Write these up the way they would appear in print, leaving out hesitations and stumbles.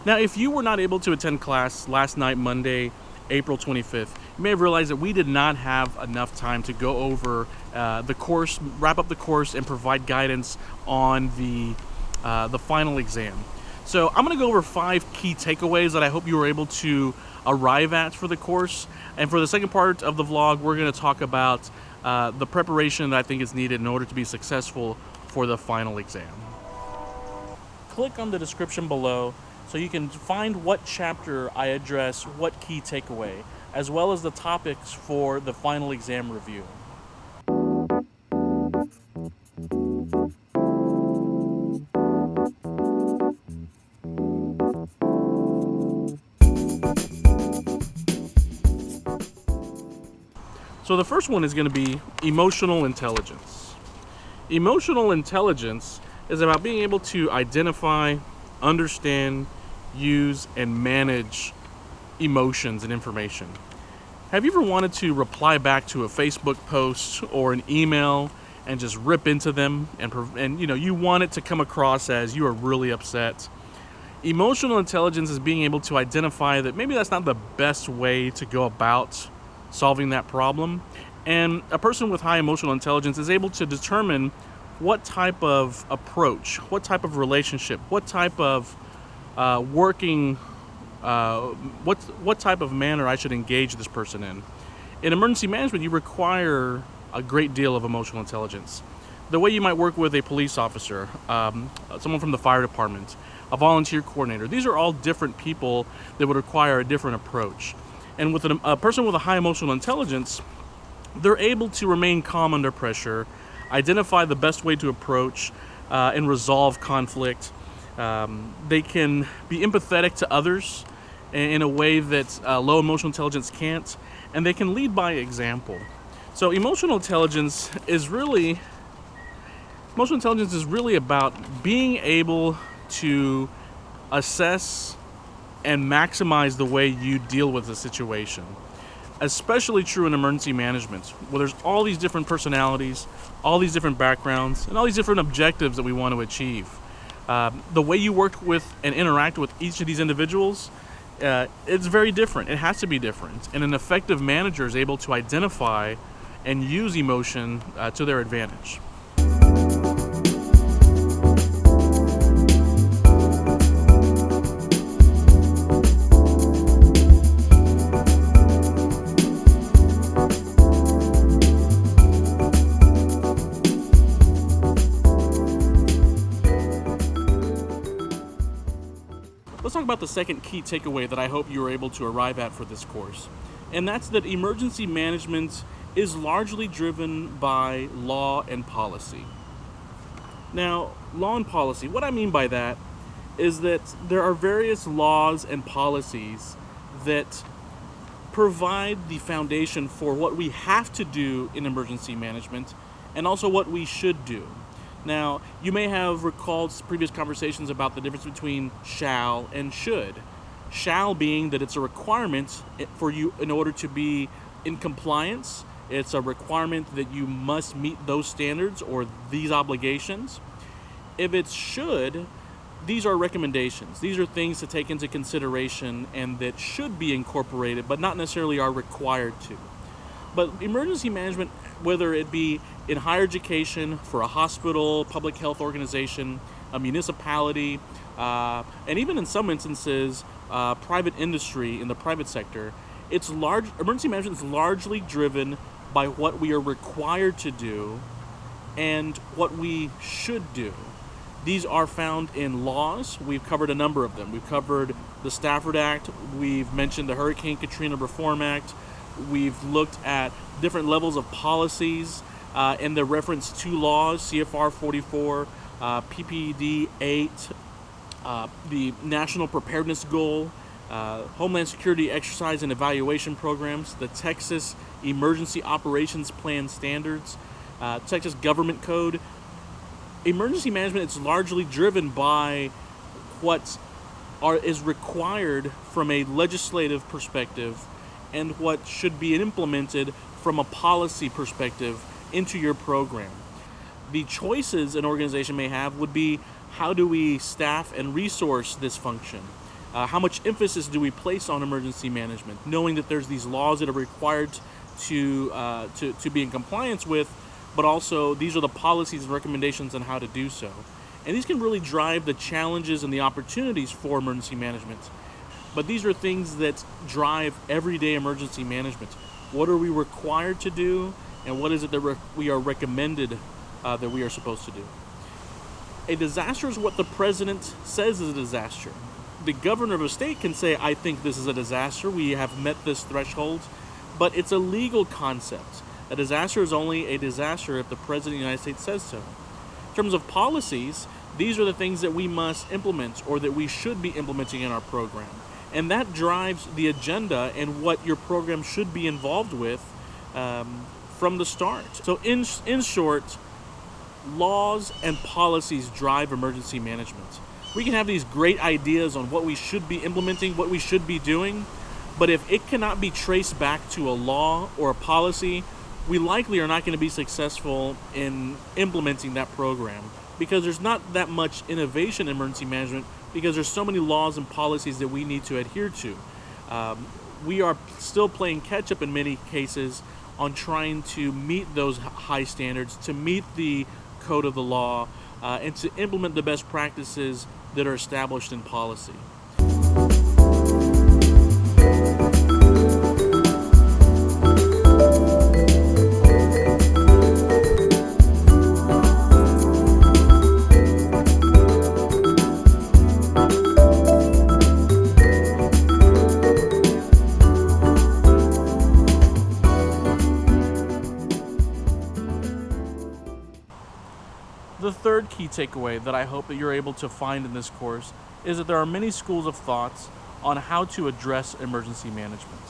Now, if you were not able to attend class last night, Monday, April 25th, you may have realized that we did not have enough time to go over the course, wrap up the course, and provide guidance on the final exam. So I'm going to go over 5 key takeaways that I hope you were able to arrive at for the course. And for the second part of the vlog, we're going to talk about the preparation that I think is needed in order to be successful for the final exam. Click on the description below so you can find what chapter I address what key takeaway, as well as the topics for the final exam review. So the first one is going to be emotional intelligence. Emotional intelligence is about being able to identify, understand, use, and manage emotions and information. Have you ever wanted to reply back to a Facebook post or an email and just rip into them and you want it to come across as you are really upset? Emotional intelligence is being able to identify that maybe that's not the best way to go about solving that problem. And a person with high emotional intelligence is able to determine what type of approach, what type of relationship, what type of what type of manner I should engage this person in. In emergency management, you require a great deal of emotional intelligence. The way you might work with a police officer, someone from the fire department, a volunteer coordinator, these are all different people that would require a different approach. And with a person with a high emotional intelligence, they're able to remain calm under pressure, identify the best way to approach and resolve conflict. They can be empathetic to others in a way that low emotional intelligence can't, and they can lead by example. So emotional intelligence is really about being able to assess and maximize the way you deal with a situation. Especially true in emergency management, where there's all these different personalities, all these different backgrounds, and all these different objectives that we want to achieve. The way you work with and interact with each of these individuals, it's very different. It has to be different. And an effective manager is able to identify and use emotion to their advantage. Let's talk about the second key takeaway that I hope you were able to arrive at for this course. And that's that emergency management is largely driven by law and policy. Now, law and policy, what I mean by that is that there are various laws and policies that provide the foundation for what we have to do in emergency management and also what we should do. Now, you may have recalled previous conversations about the difference between shall and should. Shall being that it's a requirement for you in order to be in compliance. It's a requirement that you must meet those standards or these obligations. If it's should, these are recommendations. These are things to take into consideration and that should be incorporated, but not necessarily are required to. But emergency management, whether it be in higher education, for a hospital, public health organization, a municipality, and even in some instances, private industry in the private sector, emergency management is largely driven by what we are required to do and what we should do. These are found in laws. We've covered a number of them. We've covered the Stafford Act. We've mentioned the Hurricane Katrina Reform Act. We've looked at different levels of policies and the reference to laws, CFR 44, PPD 8, the National Preparedness Goal, Homeland Security Exercise and Evaluation Programs, the Texas Emergency Operations Plan Standards, Texas Government Code. Emergency management is largely driven by what is required from a legislative perspective and what should be implemented from a policy perspective into your program. The choices an organization may have would be, how do we staff and resource this function? How much emphasis do we place on emergency management, knowing that there's these laws that are required to be in compliance with, but also these are the policies and recommendations on how to do so. And these can really drive the challenges and the opportunities for emergency management. But these are things that drive everyday emergency management. What are we required to do, and what is it that we are recommended that we are supposed to do? A disaster is what the president says is a disaster. The governor of a state can say, I think this is a disaster, we have met this threshold, but it's a legal concept. A disaster is only a disaster if the president of the United States says so. In terms of policies, these are the things that we must implement or that we should be implementing in our program. And that drives the agenda and what your program should be involved with from the start. So in short, laws and policies drive emergency management. We can have these great ideas on what we should be implementing, what we should be doing, but if it cannot be traced back to a law or a policy, we likely are not going to be successful in implementing that program, because there's not that much innovation in emergency management, because there's so many laws and policies that we need to adhere to. We are still playing catch up in many cases on trying to meet those high standards, to meet the code of the law, and to implement the best practices that are established in policy. The third key takeaway that I hope that you're able to find in this course is that there are many schools of thoughts on how to address emergency management.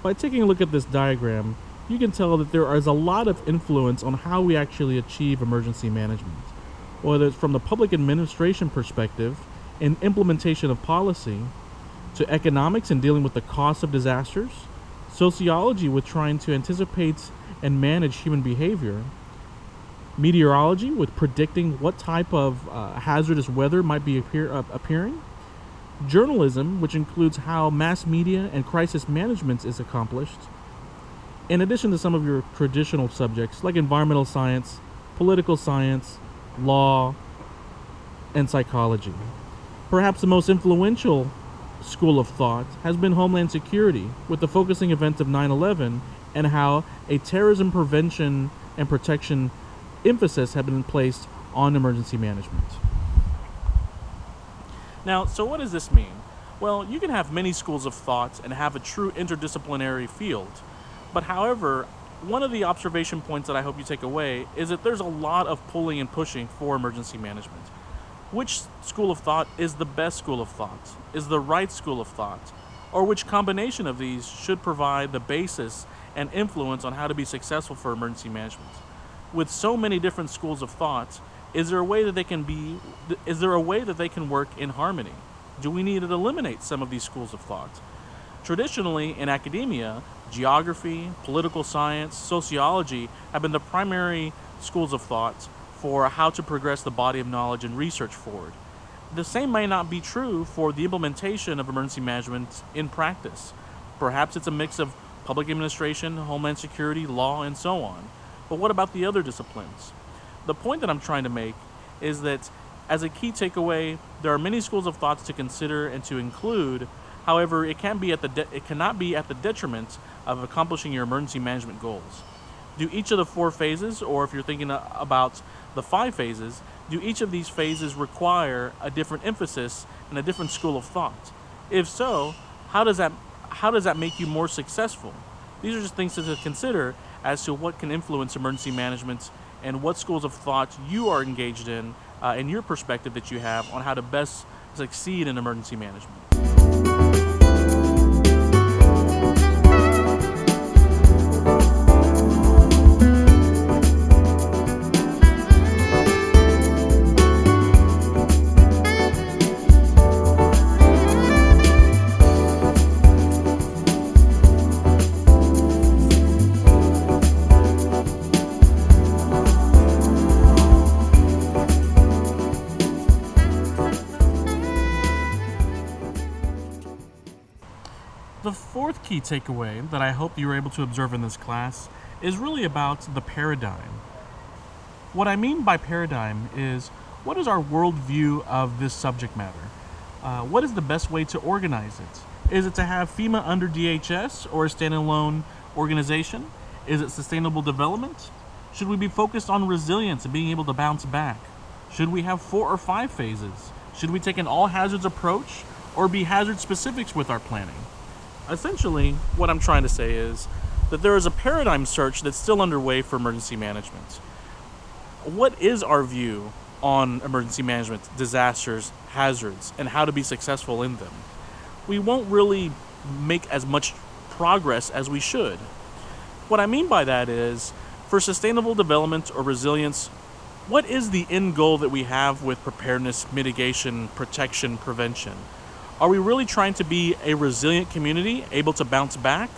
By taking a look at this diagram, you can tell that there is a lot of influence on how we actually achieve emergency management. Whether it's from the public administration perspective and implementation of policy, to economics and dealing with the cost of disasters, sociology with trying to anticipate and manage human behavior, meteorology with predicting what type of hazardous weather might be appearing, journalism, which includes how mass media and crisis management is accomplished, in addition to some of your traditional subjects like environmental science, political science, law, and psychology. Perhaps the most influential school of thought has been Homeland Security, with the focusing event of 9/11 and how a terrorism prevention and protection emphasis have been placed on emergency management. Now, so what does this mean? Well, you can have many schools of thought and have a true interdisciplinary field. But however, one of the observation points that I hope you take away is that there's a lot of pulling and pushing for emergency management. Which school of thought is the best school of thought? Is the right school of thought? Or which combination of these should provide the basis and influence on how to be successful for emergency management? With so many different schools of thought, is there a way that they can work in harmony? Do we need to eliminate some of these schools of thought? Traditionally, in academia, geography, political science, sociology have been the primary schools of thought for how to progress the body of knowledge and research forward. The same may not be true for the implementation of emergency management in practice. Perhaps it's a mix of public administration, homeland security, law, and so on. But what about the other disciplines? The point that I'm trying to make is that as a key takeaway, there are many schools of thoughts to consider and to include. However, it cannot be at the detriment of accomplishing your emergency management goals. Do each of the 4 phases, or if you're thinking about the 5 phases, do each of these phases require a different emphasis and a different school of thought? If so, how does that make you more successful? These are just things to consider as to what can influence emergency management and what schools of thought you are engaged in your perspective that you have on how to best succeed in emergency management. The fourth key takeaway that I hope you were able to observe in this class is really about the paradigm. What I mean by paradigm is, what is our worldview of this subject matter? What is the best way to organize it? Is it to have FEMA under DHS or a standalone organization? Is it sustainable development? Should we be focused on resilience and being able to bounce back? Should we have 4 or 5 phases? Should we take an all hazards approach or be hazard specifics with our planning? Essentially, what I'm trying to say is that there is a paradigm search that's still underway for emergency management. What is our view on emergency management, disasters, hazards, and how to be successful in them? We won't really make as much progress as we should. What I mean by that is, for sustainable development or resilience, what is the end goal that we have with preparedness, mitigation, protection, prevention? Are we really trying to be a resilient community, able to bounce back?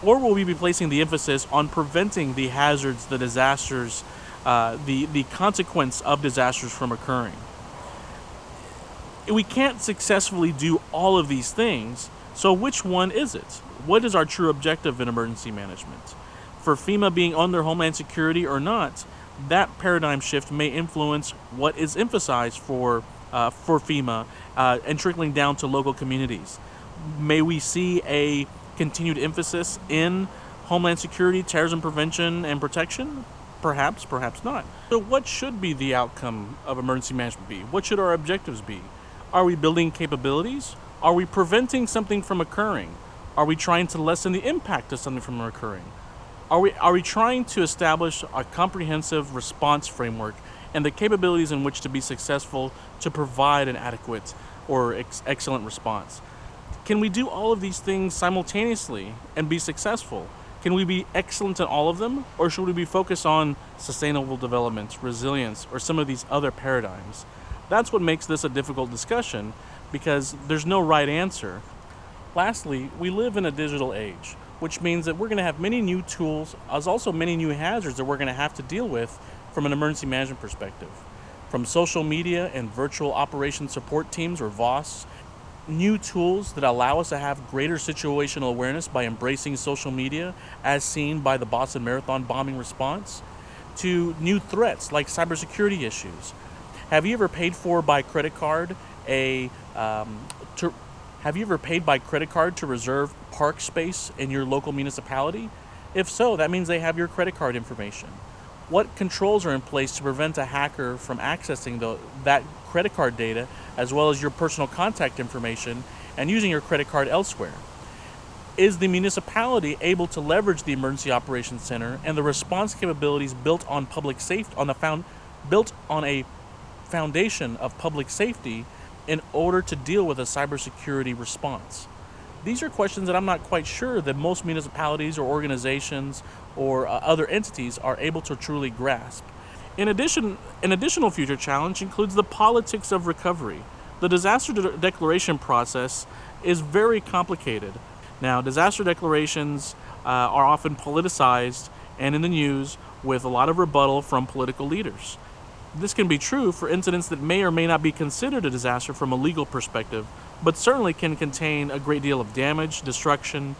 Or will we be placing the emphasis on preventing the hazards, the disasters, the consequence of disasters from occurring? We can't successfully do all of these things, so which one is it? What is our true objective in emergency management? For FEMA being under Homeland Security or not, that paradigm shift may influence what is emphasized for FEMA and trickling down to local communities. May we see a continued emphasis in Homeland Security, terrorism prevention, and protection? Perhaps, perhaps not. So what should be the outcome of emergency management be? What should our objectives be? Are we building capabilities? Are we preventing something from occurring? Are we trying to lessen the impact of something from occurring? Are we trying to establish a comprehensive response framework and the capabilities in which to be successful to provide an adequate or excellent response? Can we do all of these things simultaneously and be successful? Can we be excellent at all of them, or should we be focused on sustainable development, resilience, or some of these other paradigms? That's what makes this a difficult discussion, because there's no right answer. Lastly, we live in a digital age, which means that we're going to have many new tools, as also many new hazards that we're going to have to deal with from an emergency management perspective. From social media and virtual operation support teams, or VOS, new tools that allow us to have greater situational awareness by embracing social media, as seen by the Boston Marathon bombing response, to new threats like cybersecurity issues. Have you ever paid by credit card to reserve park space in your local municipality? If so, that means they have your credit card information. What controls are in place to prevent a hacker from accessing that credit card data, as well as your personal contact information, and using your credit card elsewhere? Is the municipality able to leverage the Emergency Operations Center and the response capabilities built on public safety, built on a foundation of public safety, in order to deal with a cybersecurity response? These are questions that I'm not quite sure that most municipalities or organizations or other entities are able to truly grasp. In addition, an additional future challenge includes the politics of recovery. The disaster declaration process is very complicated. Now, disaster declarations are often politicized and in the news with a lot of rebuttal from political leaders. This can be true for incidents that may or may not be considered a disaster from a legal perspective, but certainly can contain a great deal of damage, destruction,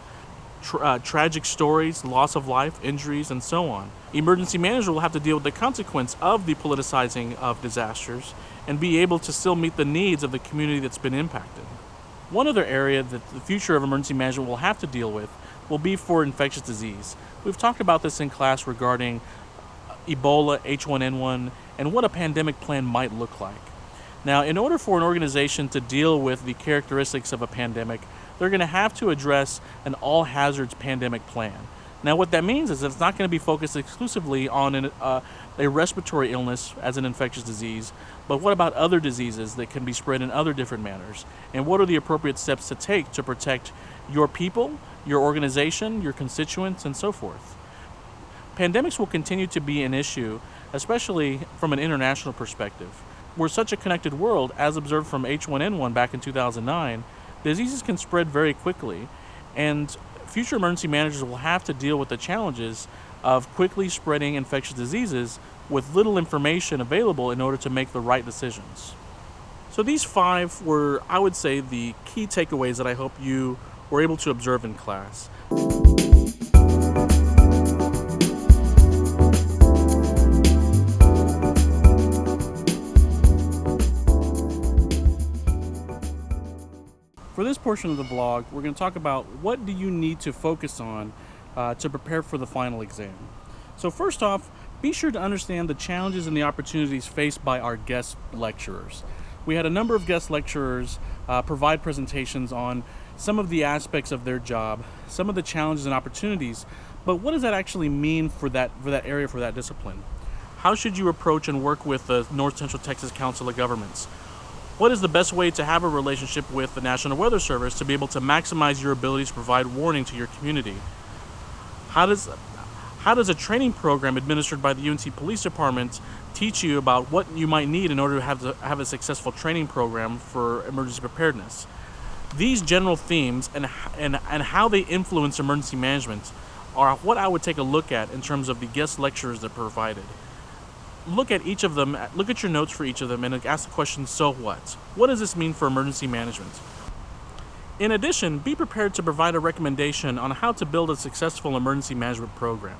tragic stories, loss of life, injuries, and so on. Emergency managers will have to deal with the consequence of the politicizing of disasters and be able to still meet the needs of the community that's been impacted. One other area that the future of emergency management will have to deal with will be for infectious disease. We've talked about this in class regarding Ebola, H1N1, and what a pandemic plan might look like. Now, in order for an organization to deal with the characteristics of a pandemic, they're going to have to address an all-hazards pandemic plan. Now, what that means is that it's not going to be focused exclusively on a respiratory illness as an infectious disease, but what about other diseases that can be spread in other different manners? And what are the appropriate steps to take to protect your people, your organization, your constituents, and so forth? Pandemics will continue to be an issue, especially from an international perspective. We're such a connected world, as observed from H1N1 back in 2009, diseases can spread very quickly, and future emergency managers will have to deal with the challenges of quickly spreading infectious diseases with little information available in order to make the right decisions. So these 5 were, I would say, the key takeaways that I hope you were able to observe in class. For this portion of the vlog, we're going to talk about what do you need to focus on to prepare for the final exam. So first off, be sure to understand the challenges and the opportunities faced by our guest lecturers. We had a number of guest lecturers provide presentations on some of the aspects of their job, some of the challenges and opportunities, but what does that actually mean for that area, for that discipline? How should you approach and work with the North Central Texas Council of Governments? What is the best way to have a relationship with the National Weather Service to be able to maximize your ability to provide warning to your community? How does a training program administered by the UNT Police Department teach you about what you might need in order to have a successful training program for emergency preparedness? These general themes and how they influence emergency management are what I would take a look at in terms of the guest lecturers that provided. Look at each of them, look at your notes for each of them, and ask the question, so what? What does this mean for emergency management? In addition, be prepared to provide a recommendation on how to build a successful emergency management program.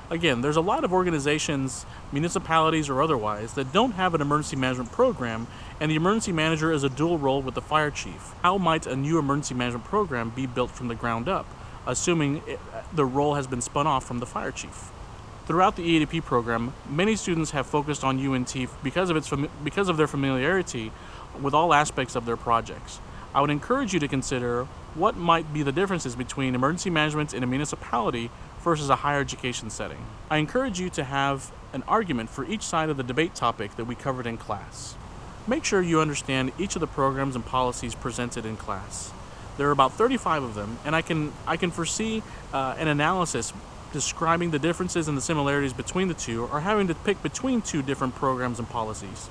Again, there's a lot of organizations, municipalities or otherwise, that don't have an emergency management program, and the emergency manager is a dual role with the fire chief. How might a new emergency management program be built from the ground up, assuming the role has been spun off from the fire chief? Throughout the EADP program, many students have focused on UNT because of their familiarity with all aspects of their projects. I would encourage you to consider what might be the differences between emergency management in a municipality versus a higher education setting. I encourage you to have an argument for each side of the debate topic that we covered in class. Make sure you understand each of the programs and policies presented in class. There are about 35 of them, and I can foresee an analysis describing the differences and the similarities between the two, or having to pick between two different programs and policies.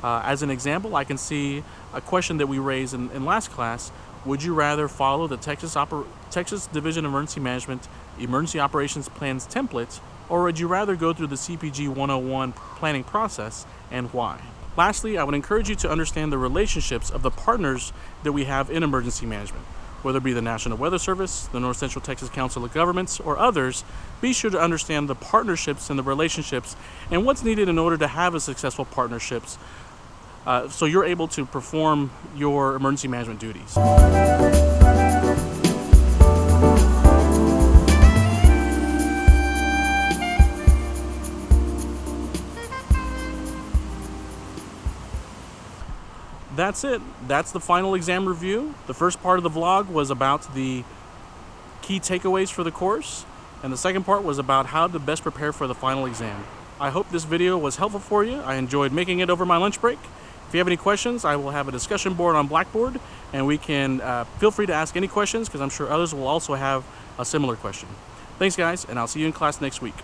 As an example, I can see a question that we raised in last class. Would you rather follow the Texas Division of Emergency Management Emergency Operations Plans template, or would you rather go through the CPG 101 planning process, and why? Lastly, I would encourage you to understand the relationships of the partners that we have in emergency management. Whether it be the National Weather Service, the North Central Texas Council of Governments, or others, be sure to understand the partnerships and the relationships and what's needed in order to have a successful partnerships so you're able to perform your emergency management duties. That's it. That's the final exam review. The first part of the vlog was about the key takeaways for the course, and the second part was about how to best prepare for the final exam. I hope this video was helpful for you. I enjoyed making it over my lunch break. If you have any questions, I will have a discussion board on Blackboard, and we can feel free to ask any questions, because I'm sure others will also have a similar question. Thanks, guys, and I'll see you in class next week.